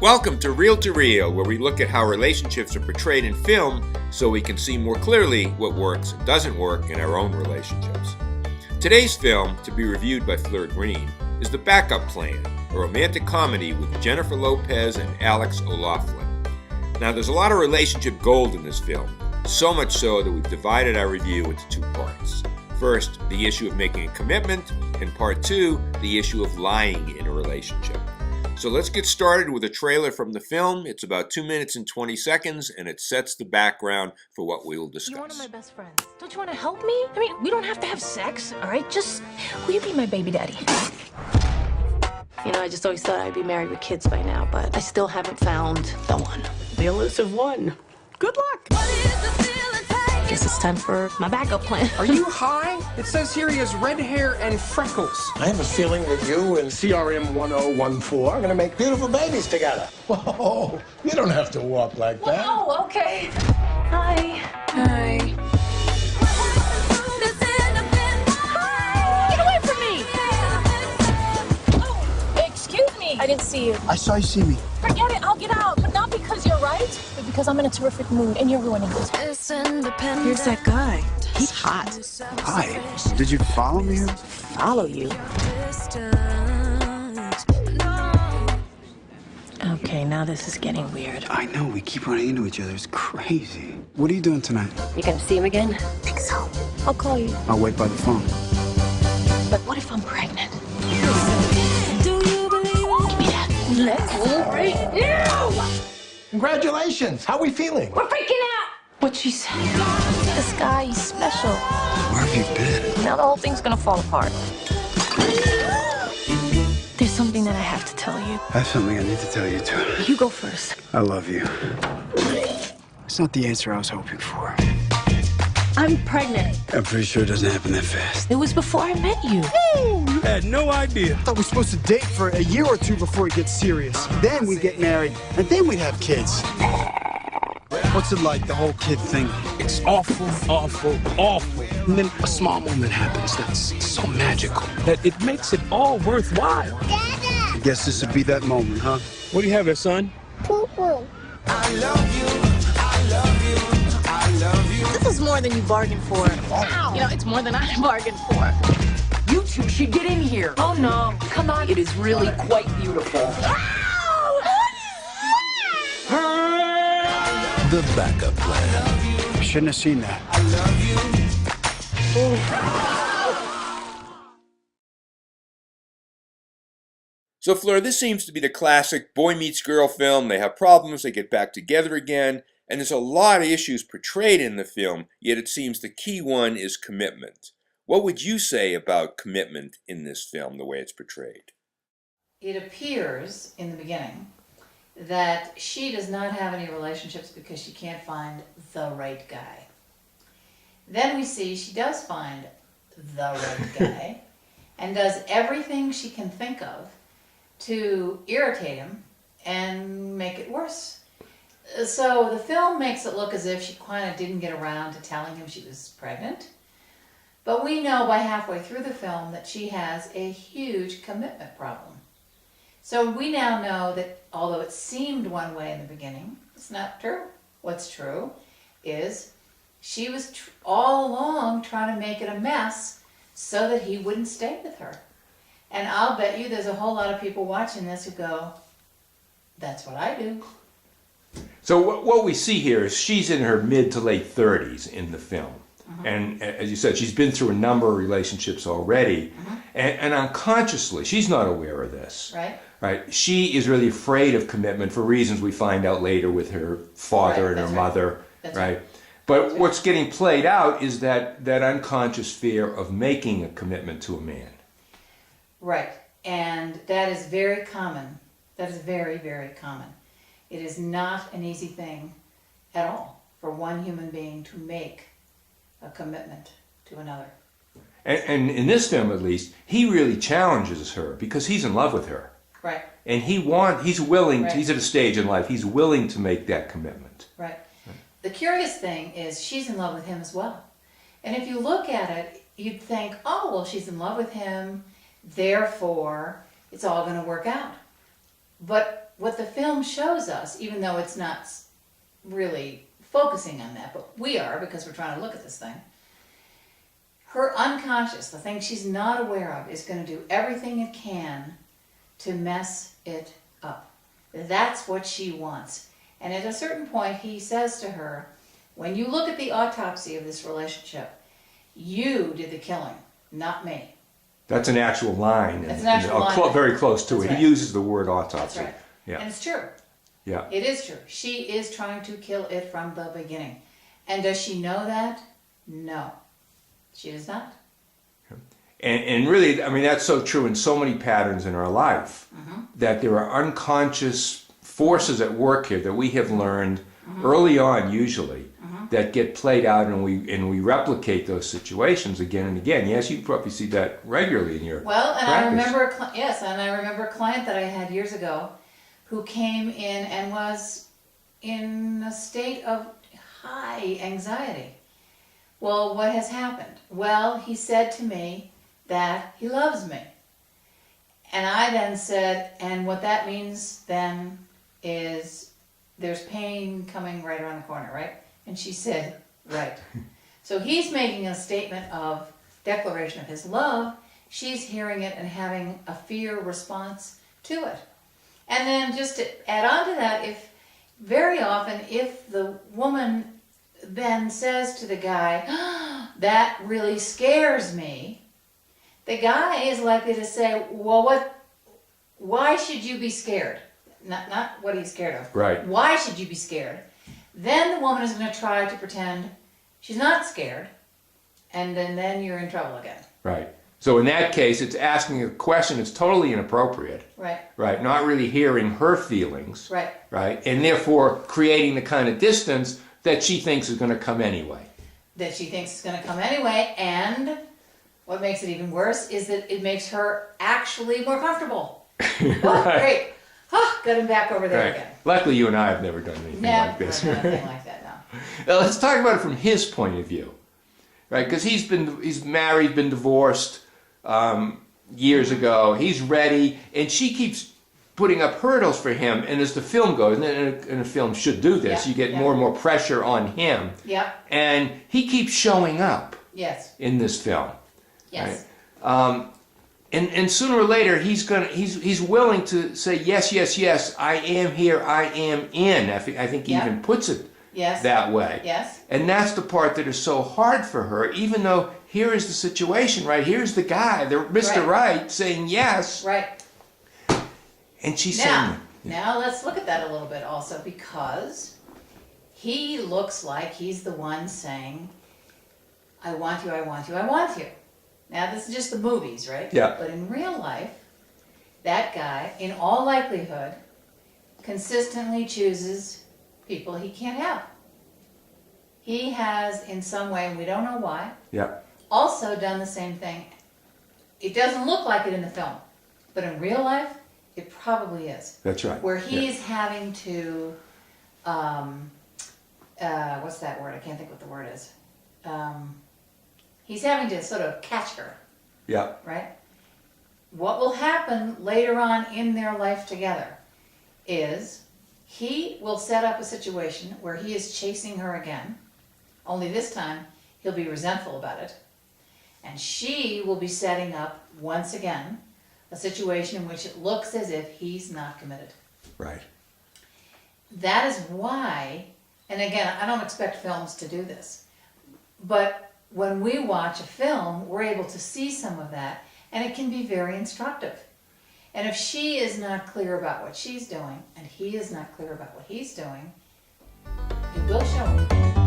Welcome to Reel, where we look at how relationships are portrayed in film so we can see more clearly what works and doesn't work in our own relationships. Today's film, to be reviewed by Fleur Green, is The Backup Plan, a romantic comedy with Jennifer Lopez and Alex O'Loughlin. Now, there's a lot of relationship gold in this film, so much so that we've divided our review into two parts. First, the issue of making a commitment, and part two, the issue of lying in a relationship. So let's get started with a trailer from the film. It's about 2 minutes and 20 seconds, and it sets the background for what we will discuss. You're one of my best friends. Don't you want to help me? I mean, we don't have to have sex, all right? Just, will you be my baby daddy? You know, I just always thought I'd be married with kids by now, but I still haven't found the one. The elusive one. Good luck. Guess it's time for my backup plan. Are you high? It says here he has red hair and freckles. I have a feeling that you and CRM 1014 are gonna make beautiful babies together. Whoa, you don't have to walk like that. Oh, okay. Hi. Hi. Get away from me! Oh, excuse me. I didn't see you. I saw you see me. Forget it, I'll get out. But not because you're right, but because I'm in a terrific mood and you're ruining it. Here's that guy. He's hot. Hi. Did you follow me? Follow you. Okay, now this is getting weird. I know, we keep running into each other. It's crazy. What are you doing tonight? You gonna see him again? Think so. I'll call you. I'll wait by the phone. But what if I'm pregnant? Give me that. Let's celebrate now! Congratulations. How are we feeling? We're freaking out! What'd she say? This guy is special. Where have you been? Now the whole thing's gonna fall apart. There's something that I have to tell you. I have something I need to tell you, too. You go first. I love you. It's not the answer I was hoping for. I'm pregnant. I'm pretty sure it doesn't happen that fast. It was before I met you. You had no idea. I thought we were supposed to date for a year or two before it gets serious. Then we'd get married, and then we'd have kids. What's it like, the whole kid thing? It's awful, awful, awful. And then a small moment happens that's so magical that it makes it all worthwhile. I guess this would be that moment, huh? What do you have there, son? Poo-poo. I love you. I love you. I love you. This is more than you bargained for. You know, it's more than I bargained for. You two should get in here. Oh no, come on. It is really quite beautiful. The Backup Plan. I shouldn't have seen that. I love you. So Fleur, this seems to be the classic boy meets girl film. They have problems, they get back together again, and there's a lot of issues portrayed in the film, yet it seems the key one is commitment. What would you say about commitment in this film, the way it's portrayed? It appears in the beginning that she does not have any relationships because she can't find the right guy. Then we see she does find the right guy and does everything she can think of to irritate him and make it worse. So the film makes it look as if she kind of didn't get around to telling him she was pregnant. But we know by halfway through the film that she has a huge commitment problem. So we now know that although it seemed one way in the beginning, it's not true. What's true is she was all along trying to make it a mess so that he wouldn't stay with her. And I'll bet you there's a whole lot of people watching this who go, that's what I do. So what we see here is she's in her mid to late 30s in the film. And as you said, she's been through a number of relationships already. And unconsciously, she's not aware of this. Right? She is really afraid of commitment for reasons we find out later with her father and her mother. That's right? But what's getting played out is that unconscious fear of making a commitment to a man. Right. And that is very common. That is very, very common. It is not an easy thing at all for one human being to make a commitment to another. And in this film, at least, he really challenges her because he's in love with her. Right. And he's willing, Right. he's at a stage in life, he's willing to make that commitment. Right. The curious thing is she's in love with him as well. And if you look at it, you'd think, oh, well, she's in love with him, therefore it's all going to work out. But what the film shows us, even though it's not really focusing on that, but we are because we're trying to look at this thing. Her unconscious, the thing she's not aware of, is going to do everything it can to mess it up. That's what she wants. And at a certain point, he says to her, when you look at the autopsy of this relationship, you did the killing, not me. That's an actual line. That's an actual line. Very close to That's it. right. He uses the word autopsy. That's right. Yeah. And it's true. Yeah. It is true. She is trying to kill it from the beginning. And does she know that? No. She does not. And really, I mean, that's so true in so many patterns in our life, that there are unconscious forces at work here that we have learned early on, usually, that get played out, and we replicate those situations again and again. Yes, you probably see that regularly in your Well, and practice. I remember a client that I had years ago who came in and was in a state of high anxiety. Well, what has happened? Well, he said to me that he loves me. And I then said, and what that means then is there's pain coming right around the corner, right? And she said, right. So he's making a statement of declaration of his love. She's hearing it and having a fear response to it. And then just to add on to that, very often if the woman then says to the guy, that really scares me, the guy is likely to say, well, why should you be scared? Not what he's scared of. Right. Why should you be scared? Then the woman is going to try to pretend she's not scared, and then you're in trouble again. Right. So in that case, it's asking a question that's totally inappropriate. Right. Right. Not really hearing her feelings. Right. Right. And therefore creating the kind of distance that she thinks is going to come anyway. That she thinks is going to come anyway, and what makes it even worse is that it makes her actually more comfortable. Oh, Right. great. Oh, got him back over there Right. again. Luckily, you and I have never done anything like this. Nothing like that, no. Now, let's talk about it from his point of view, right? Because he's married, been divorced years ago. He's ready, and she keeps putting up hurdles for him. And as the film goes, and a film should do this, Yeah, you get yeah. more and more pressure on him. Yep. And he keeps showing up Yes. in this film. Yes. Right? And sooner or later, he's willing to say, yes, I am here, I am in. I think he Yeah. even puts it Yes. that way. Yes. And that's the part that is so hard for her, even though here is the situation, right? Here's the guy, the Mr. Right, saying yes. Right. And she's saying, Now let's look at that a little bit also, because he looks like he's the one saying, I want you, I want you, I want you. Now this is just the movies, right? Yeah. But in real life, that guy, in all likelihood, consistently chooses people he can't have. He has, in some way, and we don't know why, yeah, also done the same thing. It doesn't look like it in the film, but in real life, it probably is. that's right. Where Yeah. he's having to, what's that word? I can't think what the word is. He's having to sort of catch her, Yeah, right? What will happen later on in their life together is he will set up a situation where he is chasing her again, only this time he'll be resentful about it. And she will be setting up, once again, a situation in which it looks as if he's not committed. right. That is why, and again, I don't expect films to do this, but when we watch a film, we're able to see some of that, and it can be very instructive. And if she is not clear about what she's doing, and he is not clear about what he's doing, it will show.